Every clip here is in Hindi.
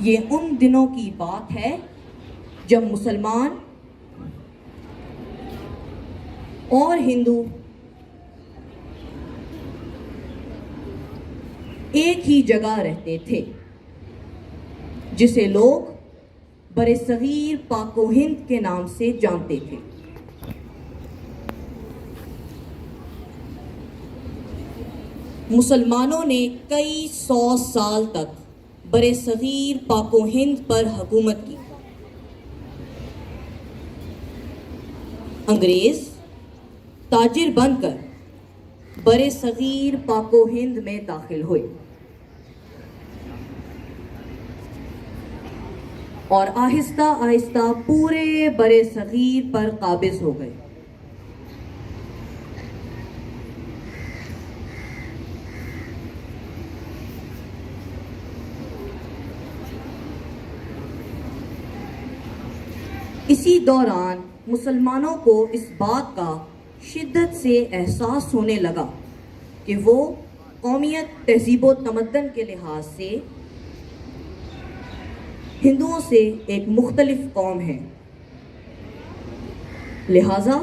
ये उन दिनों की बात है जब मुसलमान और हिंदू एक ही जगह रहते थे, जिसे लोग बरे-सगीर पाको हिंद के नाम से जानते थे। मुसलमानों ने कई 100 साल तक बरे-सगीर पाको हिंद पर हुकूमत की। अंग्रेज ताजिर बनकर बरे-सगीर पाको हिंद में दाखिल हुए और आहिस्ता आहिस्ता पूरे बरे-सगीर पर काबिज हो गए। इसी दौरान मुसलमानों को इस बात का शिद्दत से एहसास होने लगा कि वो कौमियत, तहजीब व तमद्दन के लिहाज से हिंदुओं से एक मुख्तलिफ कौम है। लिहाजा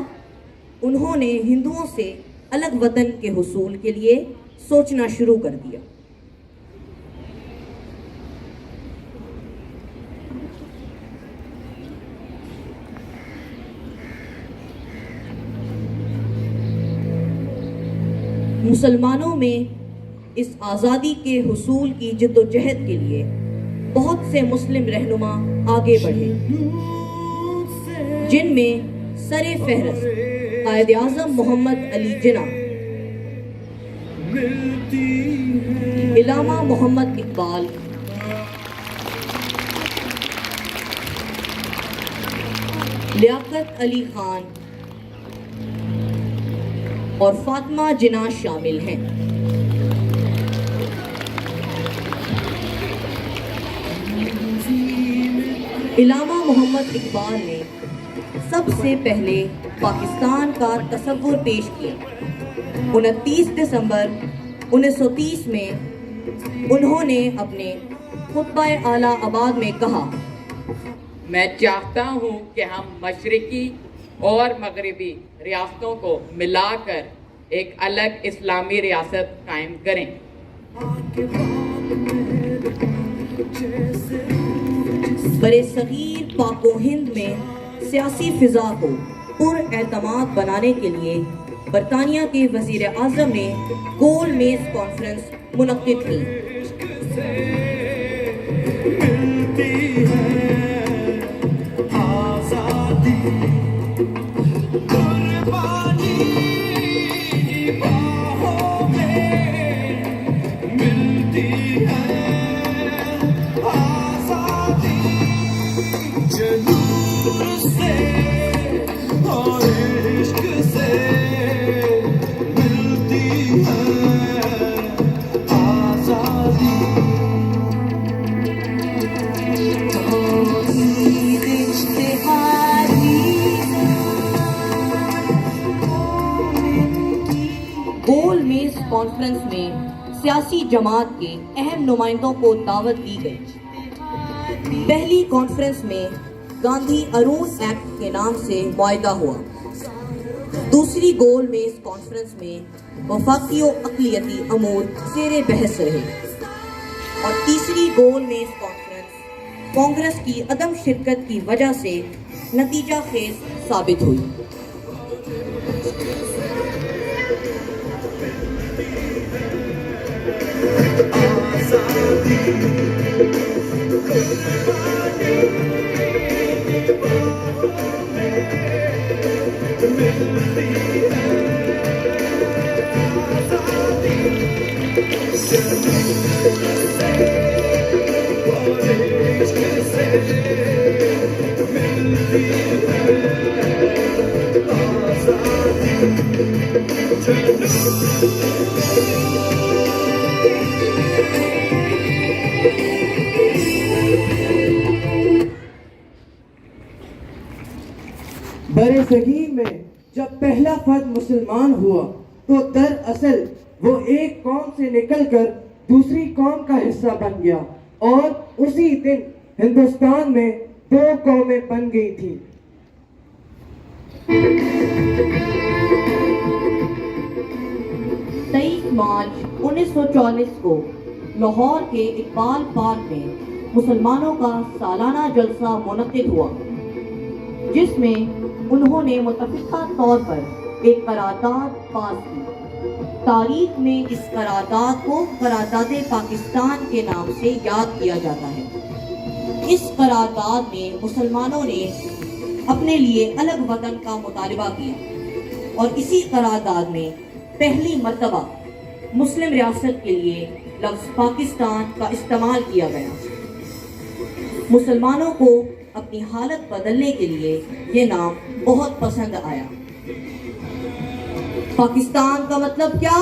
उन्होंने हिंदुओं से अलग वतन के हुसूल के लिए सोचना शुरू कर दिया। मुसलमानों में इस आज़ादी के हुसूल की जद्दोजहद के लिए बहुत से मुस्लिम रहनुमा आगे बढ़े, जिनमें सरे फहरस्त कायद-ए-आज़म मोहम्मद अली जिन्ना, इलामा मोहम्मद इकबाल, लियाकत अली खान और फातिमा जिन्ना शामिल हैं। इलामा मोहम्मद इकबाल ने सबसे पहले पाकिस्तान का तस्वुर पेश किया। 29 दिसंबर 1930 में उन्होंने अपने खुतबा-ए आला आबाद में कहा, मैं चाहता हूं कि हम मशरिकी और मगरिबी रियासतों को मिलाकर एक अलग इस्लामी रियासत कायम करें। बरे-सगीर पाको हिंद में सियासी फिजा को पुरएतमाद बनाने के लिए बरतानिया के वजीर आज़म ने गोल मेज कॉन्फ्रेंस मुनक्किद की। गोल मेज कॉन्फ्रेंस में सियासी जमात के अहम नुमाइंदों को दावत दी गई। पहली कॉन्फ्रेंस में गांधी अरुण एक्ट के नाम से मुआहदा हुआ। दूसरी गोल मेज कॉन्फ्रेंस में वफाकी और अक़लियती अमूर ज़ेरे बहस रहे और तीसरी गोल मेज कॉन्फ्रेंस कांग्रेस की अदम शिरकत की वजह से नतीजा खेज साबित हुई। बरे-सगीर में जब पहला फर्द मुसलमान हुआ तो दरअसल वो एक कौम से निकलकर दूसरी कौम का हिस्सा बन गया और उसी दिन हिंदुस्तान में 2 कौमें बन गई थी। 23 मार्च 1940 को लाहौर के इकबाल पार्क में मुसलमानों का सालाना जलसा मुनक्किद हुआ, जिसमें उन्होंने मुतफ़िक़ा तौर पर एक करारदाद पास की। तारीख में इस करारदाद को करारदाद पाकिस्तान के नाम से याद किया जाता है। इस करारदाद में मुसलमानों ने अपने लिए अलग वतन का मुतालबा किया और इसी करारदाद में पहली मर्तबा मुस्लिम रियासत के लिए लफ्ज़ पाकिस्तान का इस्तेमाल किया गया। मुसलमानों को अपनी हालत बदलने के लिए ये नाम बहुत पसंद आया। पाकिस्तान का मतलब क्या?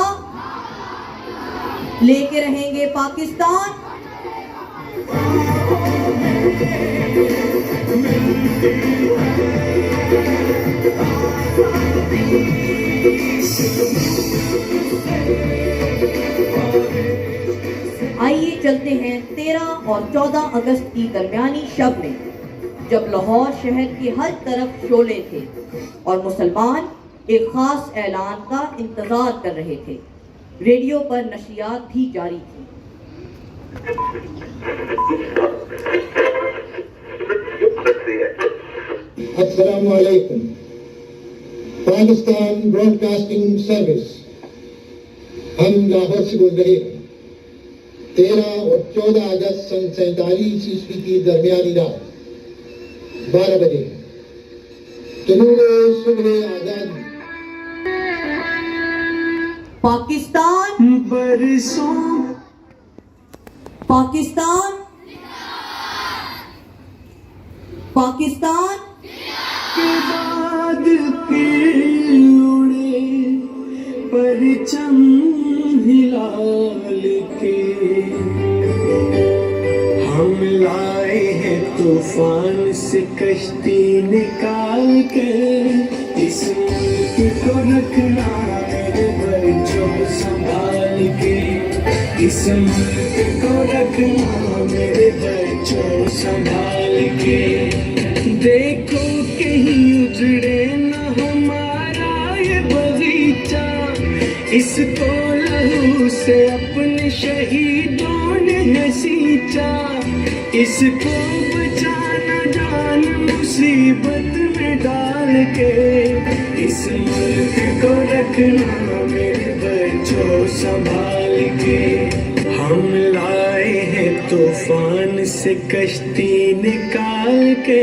लेके रहेंगे पाकिस्तान। आइए चलते हैं 13 और 14 अगस्त की दरमियानी शब में, जब लाहौर शहर के हर तरफ शोले थे और मुसलमान एक खास ऐलान का इंतजार कर रहे थे। रेडियो पर नशियात भी जारी थी। अस्सलाम वालेकुम। पाकिस्तान ब्रॉडकास्टिंग सर्विस, हम लाहौर से बोल रहे हैं। 13 और 14 अगस्त सन 47 ईस्वी की दरमियानी रात 12 बजे तुलूए सुबह आजादी। पाकिस्तान बरसों पाकिस्तान पाकिस्तान के बाद फिर उड़े परचम हिलाल के, हम लाए हैं तूफान से कश्ती निकाल के। इस मुल्क को रखना मेरे बच्चों संभाल के, इस मुल्क को रखना मेरे बच्चों संभाल के। देखो कहीं उजड़े न हमारा ये बगीचा, इसको लहू से अपने शहीदों ने सींचा। इसको बचाना जान मुसीबत में डाल के, इस मुल्क को रखना मेरे बच्चों संभाल के। हम लाए हैं तूफान से कश्ती निकाल के,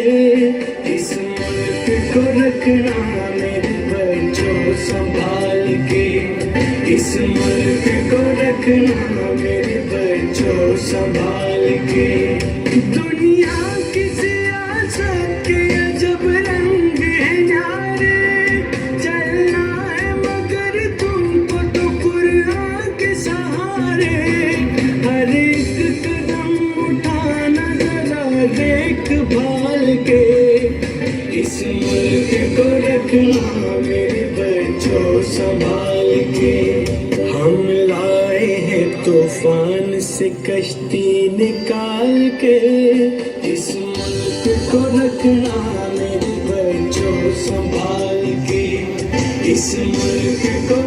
इस मुल्क को रखना मेरे बच्चों संभाल के। इस मुल्क को रखना मेरे बच्चों संभाल के। दुनिया की सियासत के अजब रंग है न्यारे, चलना है मगर तुमको तो कुरान के सहारे। हर एक कदम उठाना जरा देख भाल के, इस मुल्क को रखना मेरे बच्चों संभाल के। हम लाए हैं तूफान से कश्ती निकाल के, इस मुल्क को रखना मेरे बच्चों संभाल के। इस मुल्क को